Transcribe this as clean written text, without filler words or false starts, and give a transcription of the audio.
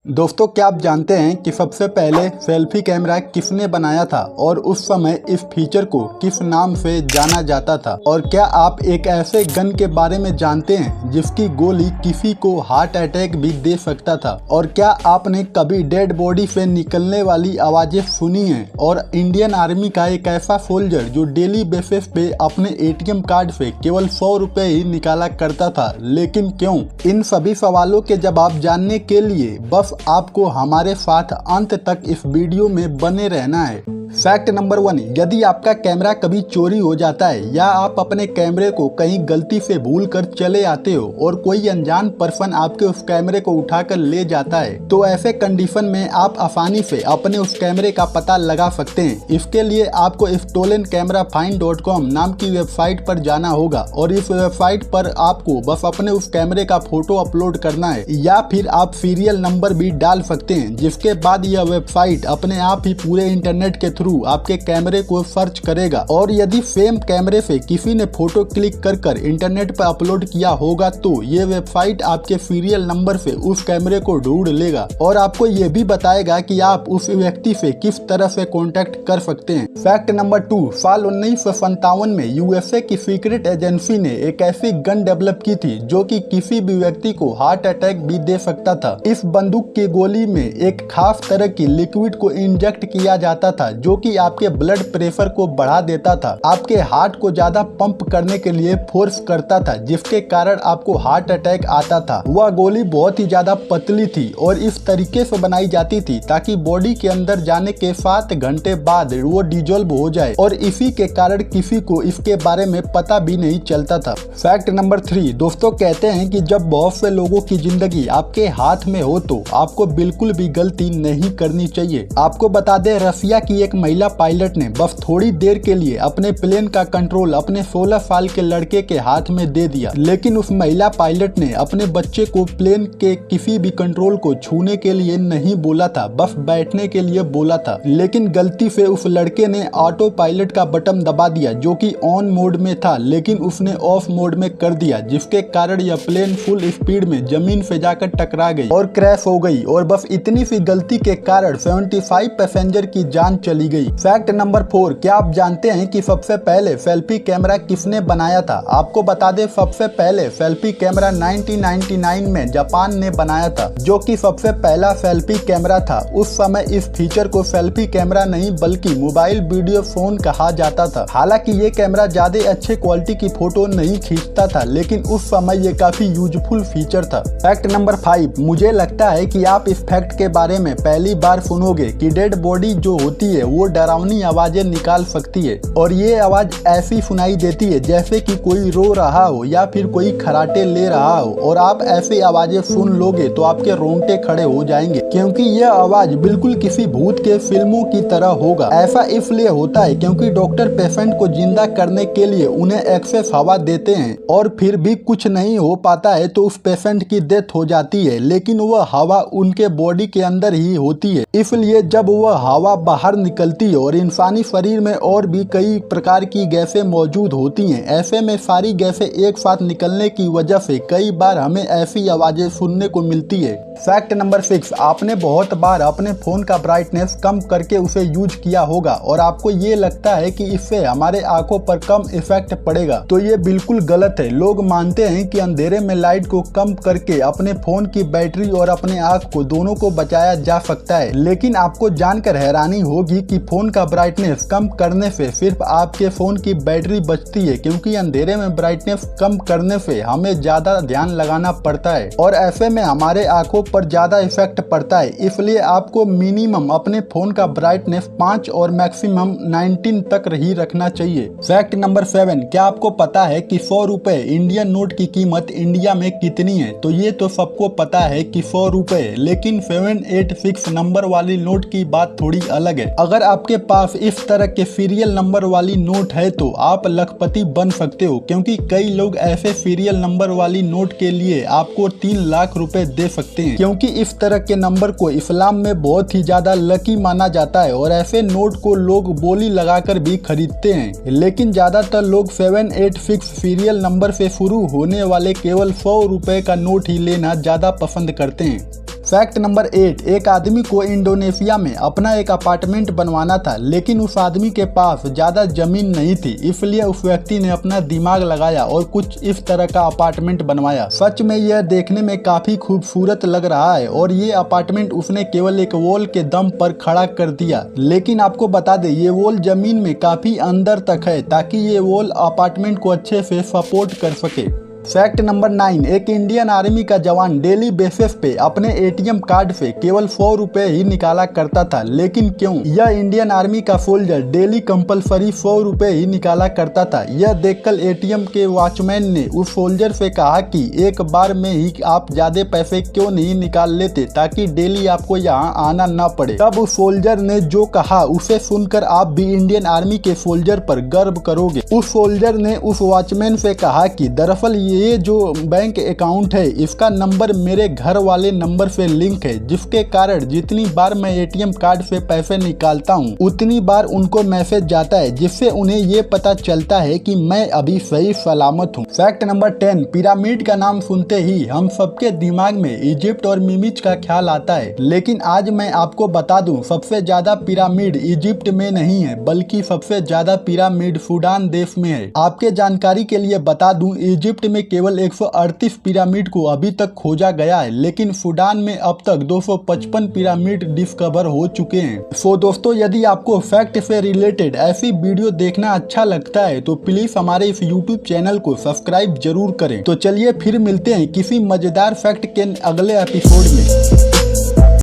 दोस्तों, क्या आप जानते हैं कि सबसे पहले सेल्फी कैमरा किसने बनाया था और उस समय इस फीचर को किस नाम से जाना जाता था? और क्या आप एक ऐसे गन के बारे में जानते हैं जिसकी गोली किसी को हार्ट अटैक भी दे सकता था? और क्या आपने कभी डेड बॉडी से निकलने वाली आवाजें सुनी हैं? और इंडियन आर्मी का एक ऐसा सोल्जर जो डेली बेसिस पे अपने ATM कार्ड से केवल 100 रुपए ही निकाला करता था, लेकिन क्यों? इन सभी सवालों के जवाब जानने के लिए बस आपको हमारे साथ अंत तक इस वीडियो में बने रहना है। फैक्ट नंबर 1, यदि आपका कैमरा कभी चोरी हो जाता है या आप अपने कैमरे को कहीं गलती से भूल कर चले आते हो और कोई अनजान पर्सन आपके उस कैमरे को उठाकर ले जाता है, तो ऐसे कंडीशन में आप आसानी से अपने उस कैमरे का पता लगा सकते हैं। इसके लिए आपको stolencamerafind.com नाम की वेबसाइट पर जाना होगा और इस वेबसाइट पर आपको बस अपने उस कैमरे का फोटो अपलोड करना है या फिर आप सीरियल नंबर भी डाल सकते हैं, जिसके बाद यह वेबसाइट अपने आप ही पूरे इंटरनेट के थ्रू आपके कैमरे को सर्च करेगा और यदि सेम कैमरे से किसी ने फोटो क्लिक कर इंटरनेट पर अपलोड किया होगा तो ये वेबसाइट आपके सीरियल नंबर से उस कैमरे को ढूंढ लेगा और आपको ये भी बताएगा कि आप उस व्यक्ति से किस तरह से कांटेक्ट कर सकते हैं। फैक्ट नंबर 2, साल 1957 में USA की सीक्रेट एजेंसी ने एक ऐसी गन डेवलप की थी जो कि किसी भी व्यक्ति को हार्ट अटैक भी दे सकता था। इस बंदूक की गोली में एक खास तरह की लिक्विड को इंजेक्ट किया जाता था जो कि आपके ब्लड प्रेशर को बढ़ा देता था, आपके हार्ट को ज्यादा पंप करने के लिए फोर्स करता था, जिसके कारण आपको हार्ट अटैक आता था। वह गोली बहुत ही ज्यादा पतली थी और इस तरीके से बनाई जाती थी ताकि बॉडी के अंदर जाने के 7 घंटे बाद वो डिजोल्व हो जाए और इसी के कारण किसी को इसके बारे में पता भी नहीं चलता था। फैक्ट नंबर 3, दोस्तों कहते हैं कि जब बहुत से लोगों की जिंदगी आपके हाथ में हो तो आपको बिल्कुल भी गलती नहीं करनी चाहिए। आपको बता दें, रसिया की एक महिला पायलट ने बस थोड़ी देर के लिए अपने प्लेन का कंट्रोल अपने 16 साल के लड़के के हाथ में दे दिया, लेकिन उस महिला पायलट ने अपने बच्चे को प्लेन के किसी भी कंट्रोल को छूने के लिए नहीं बोला था, बस बैठने के लिए बोला था। लेकिन गलती से उस लड़के ने ऑटो पायलट का बटन दबा दिया जो कि ऑन मोड में था, लेकिन उसने ऑफ मोड में कर दिया, जिसके कारण यह प्लेन फुल स्पीड में जमीन से जाकर टकरा गई और क्रैश हो गई और बस इतनी सी गलती के कारण 75 पैसेंजर की जान चली गई। फैक्ट नंबर 4, क्या आप जानते हैं कि सबसे पहले सेल्फी कैमरा किसने बनाया था? आपको बता दें, सबसे पहले सेल्फी कैमरा 1999 में जापान ने बनाया था, जो कि सबसे पहला सेल्फी कैमरा था। उस समय इस फीचर को सेल्फी कैमरा नहीं बल्कि मोबाइल वीडियो फोन कहा जाता था। हालांकि ये कैमरा ज्यादा अच्छे क्वालिटी की फोटो नहीं खींचता था, लेकिन उस समय ये काफी यूजफुल फीचर था। फैक्ट नंबर 5, मुझे लगता है कि आप इस फैक्ट के बारे में पहली बार सुनोगे कि डेड बॉडी जो होती है वो डरावनी आवाजें निकाल सकती है और ये आवाज ऐसी सुनाई देती है जैसे कि कोई रो रहा हो या फिर कोई खराटे ले रहा हो और आप ऐसी आवाजें सुन लोगे तो आपके रोंगटे खड़े हो जाएंगे, क्योंकि यह आवाज बिल्कुल किसी भूत के फिल्मों की तरह होगा। ऐसा इसलिए होता है क्योंकि डॉक्टर पेशेंट को जिंदा करने के लिए उन्हें एक्सेस हवा देते हैं और फिर भी कुछ नहीं हो पाता है तो उस पेशेंट की डेथ हो जाती है, लेकिन वह हवा उनके बॉडी के अंदर ही होती है। इसलिए जब वह हवा बाहर निकलती है और इंसानी शरीर में और भी कई प्रकार की गैसें मौजूद होती हैं, ऐसे में सारी गैसें एक साथ निकलने की वजह से कई बार हमें ऐसी आवाजें सुनने को मिलती है। फैक्ट नंबर 6, आपने बहुत बार अपने फोन का ब्राइटनेस कम करके उसे यूज किया होगा और आपको ये लगता है कि इससे हमारे आंखों पर कम इफेक्ट पड़ेगा, तो ये बिल्कुल गलत है। लोग मानते हैं कि अंधेरे में लाइट को कम करके अपने फोन की बैटरी और अपने आंख को दोनों को बचाया जा सकता है, लेकिन आपको जानकर हैरानी होगी कि फोन का ब्राइटनेस कम करने से सिर्फ आपके फोन की बैटरी बचती है, क्योंकि अंधेरे में ब्राइटनेस कम करने से हमें ज्यादा ध्यान लगाना पड़ता है और ऐसे में हमारे आंखों पर ज्यादा इफेक्ट पड़ता है। इसलिए आपको मिनिमम अपने फोन का ब्राइटनेस 5 और मैक्सिमम 19 तक ही रखना चाहिए। फैक्ट नंबर 7, क्या आपको पता है कि 100 रुपए इंडियन नोट की कीमत इंडिया में कितनी है? तो ये तो सबको पता है कि 100 रुपए, लेकिन 786 नंबर वाली नोट की बात थोड़ी अलग है। अगर आपके पास इस तरह के सीरियल नंबर वाली नोट है तो आप लखपति बन सकते हो, क्योंकि कई लोग ऐसे सीरियल नंबर वाली नोट के लिए आपको 3 लाख रुपए दे सकते हैं, क्योंकि इस तरह के नंबर को इस्लाम में बहुत ही ज्यादा लकी माना जाता है और ऐसे नोट को लोग बोली लगाकर भी खरीदते हैं। लेकिन ज्यादातर लोग 786 सीरियल नंबर से शुरू होने वाले केवल 100 रुपए का नोट ही लेना ज्यादा पसंद करते हैं। फैक्ट नंबर 8, एक आदमी को इंडोनेशिया में अपना एक अपार्टमेंट बनवाना था, लेकिन उस आदमी के पास ज्यादा जमीन नहीं थी, इसलिए उस व्यक्ति ने अपना दिमाग लगाया और कुछ इस तरह का अपार्टमेंट बनवाया। सच में यह देखने में काफी खूबसूरत लग रहा है और ये अपार्टमेंट उसने केवल एक वॉल के दम पर खड़ा कर दिया। लेकिन आपको बता दें, ये वॉल जमीन में काफी अंदर तक है ताकि ये वॉल अपार्टमेंट को अच्छे से सपोर्ट कर सके। फैक्ट नंबर 9, एक इंडियन आर्मी का जवान डेली बेसिस पे अपने एटीएम कार्ड से केवल 100 रुपए ही निकाला करता था, लेकिन क्यों? यह इंडियन आर्मी का सोल्जर डेली कंपलसरी 100 रुपए ही निकाला करता था। यह देखकर एटीएम के वॉचमैन ने उस सोल्जर से कहा कि एक बार में ही आप ज्यादा पैसे क्यों नहीं निकाल लेते ताकि डेली आपको यहाँ आना न पड़े। तब उस सोल्जर ने जो कहा उसे सुनकर आप भी इंडियन आर्मी के सोल्जर पर गर्व करोगे। उस सोल्जर ने उस वॉचमैन से कहा कि दरअसल ये जो बैंक अकाउंट है इसका नंबर मेरे घर वाले नंबर से लिंक है, जिसके कारण जितनी बार मैं एटीएम कार्ड से पैसे निकालता हूँ उतनी बार उनको मैसेज जाता है, जिससे उन्हें ये पता चलता है कि मैं अभी सही सलामत हूँ। फैक्ट नंबर 10, पिरामिड का नाम सुनते ही हम सबके दिमाग में इजिप्ट और मिमिज का ख्याल आता है, लेकिन आज मैं आपको बता दूं सबसे ज्यादा पिरामिड इजिप्ट में नहीं है बल्कि सबसे ज्यादा पिरामिड सूडान देश में है। आपके जानकारी के लिए बता दूं, इजिप्ट में केवल 138 पिरामिड को अभी तक खोजा गया है, लेकिन सूडान में अब तक 255 पिरामिड डिस्कवर हो चुके हैं। सो दोस्तों, यदि आपको फैक्ट से रिलेटेड ऐसी वीडियो देखना अच्छा लगता है तो प्लीज हमारे इस यूट्यूब चैनल को सब्सक्राइब जरूर करें। तो चलिए फिर मिलते हैं किसी मजेदार फैक्ट के अगले एपिसोड में।